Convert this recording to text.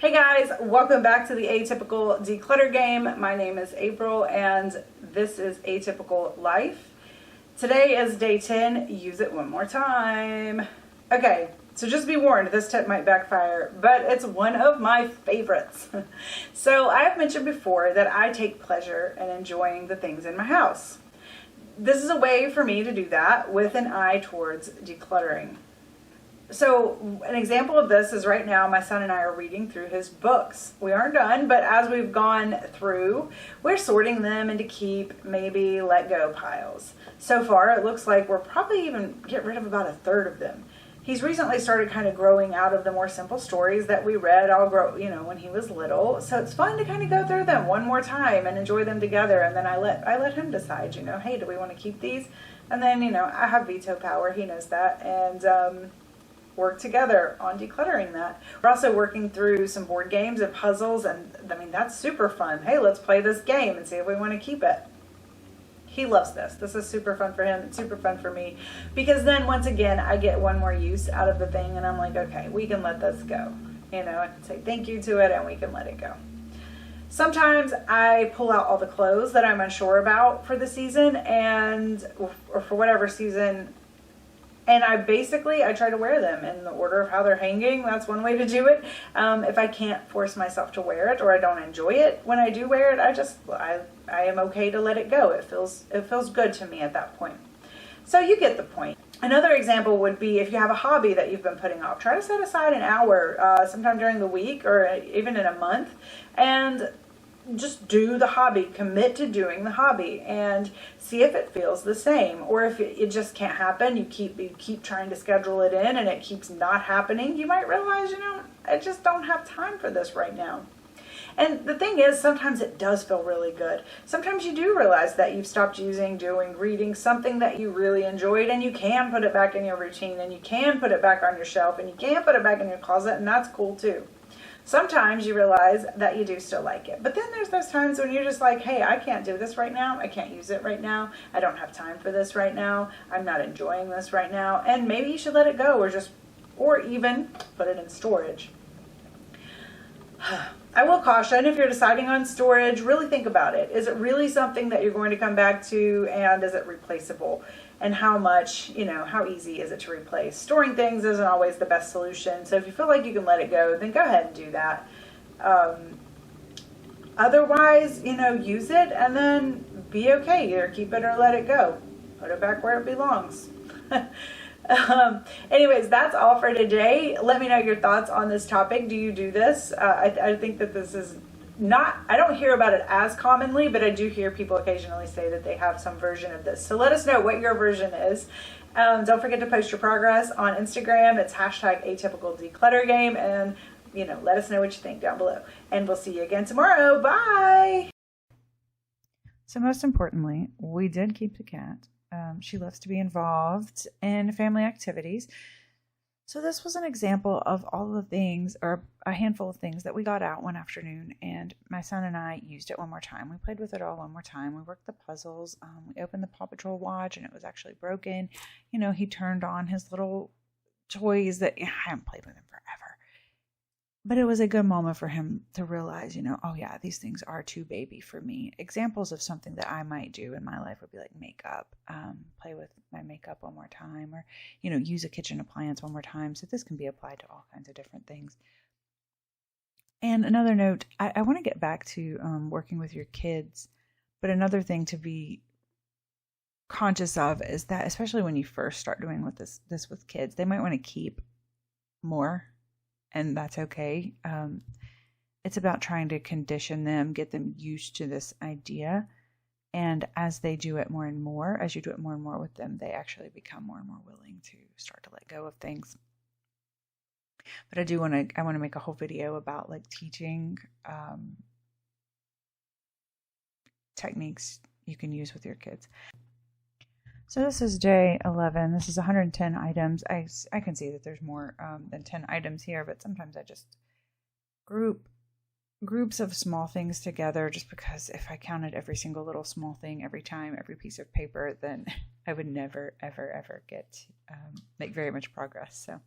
Hey guys, welcome back to the Atypical Declutter game. My name is April and this is Atypical Life. Today is day 10, use it one more time. Okay, so just be warned, this tip might backfire, but it's one of my favorites. So I have mentioned before that I take pleasure in enjoying the things in my house. This is a way for me to do that with an eye towards decluttering. So an example of this is right now my son and I are reading through his books. We aren't done, but as we've gone through, we're sorting them into keep, maybe let go piles. So far, it looks like we're probably even get rid of about a third of them. He's recently started kind of growing out of the more simple stories that we read when he was little. So it's fun to kind of go through them one more time and enjoy them together. And then I let him decide, hey, do we want to keep these? And then, I have veto power. He knows that. And, work together on decluttering that. We're also working through some board games and puzzles, and that's super fun. Hey, let's play this game and see if we want to keep it. He loves this. This is super fun for him. It's super fun for me because then once again I get one more use out of the thing and I'm like, okay, we can let this go. I can say thank you to it and we can let it go. Sometimes I pull out all the clothes that I'm unsure about for the season or for whatever season. And I try to wear them in the order of how they're hanging. That's one way to do it. If I can't force myself to wear it or I don't enjoy it when I do wear it, I am okay to let it go. It feels good to me at that point. So you get the point. Another example would be if you have a hobby that you've been putting off, try to set aside an hour sometime during the week or even in a month and just do the hobby, commit to doing the hobby and see if it feels the same. Or if it just can't happen, you keep trying to schedule it in and it keeps not happening, you might realize, I just don't have time for this right now. And the thing is, sometimes it does feel really good. Sometimes you do realize that you've stopped reading something that you really enjoyed and you can put it back in your routine and you can put it back on your shelf and you can put it back in your closet, and that's cool too. Sometimes you realize that you do still like it. But then there's those times when you're just like, hey, I can't do this right now. I can't use it right now. I don't have time for this right now. I'm not enjoying this right now. And maybe you should let it go or even put it in storage. I will caution, if you're deciding on storage, really think about it. Is it really something that you're going to come back to, and is it replaceable? And how much, how easy is it to replace? Storing things isn't always the best solution. So if you feel like you can let it go, then go ahead and do that. Otherwise, use it and then be okay. Either keep it or let it go. Put it back where it belongs. Anyways, that's all for today. Let me know your thoughts on this topic. Do you do this? I think that this is I don't hear about it as commonly, but I do hear people occasionally say that they have some version of this. So let us know what your version is. Don't forget to post your progress on Instagram. It's #atypicaldecluttergame, and let us know what you think down below. And we'll see you again tomorrow. Bye. So most importantly, we did keep the cat. She loves to be involved in family activities. So this was an example of all the things, or a handful of things that we got out one afternoon, and my son and I used it one more time. We played with it all one more time. We worked the puzzles. We opened the Paw Patrol watch and it was actually broken. He turned on his little toys that I haven't played with him forever. But it was a good moment for him to realize, oh yeah, these things are too baby for me. Examples of something that I might do in my life would be like makeup, play with my makeup one more time, or, use a kitchen appliance one more time. So this can be applied to all kinds of different things. And another note, I want to get back to working with your kids, but another thing to be conscious of is that, especially when you first start doing this with kids, they might want to keep more. And that's okay. It's about trying to condition them, get them used to this idea. And as they do it more and more, as you do it more and more with them, they actually become more and more willing to start to let go of things. But I want to make a whole video about teaching techniques you can use with your kids. So this is day 11. This is 110 items. I can see that there's more than 10 items here, but sometimes I just groups of small things together just because if I counted every single little small thing every time, every piece of paper, then I would never, ever, ever make very much progress. So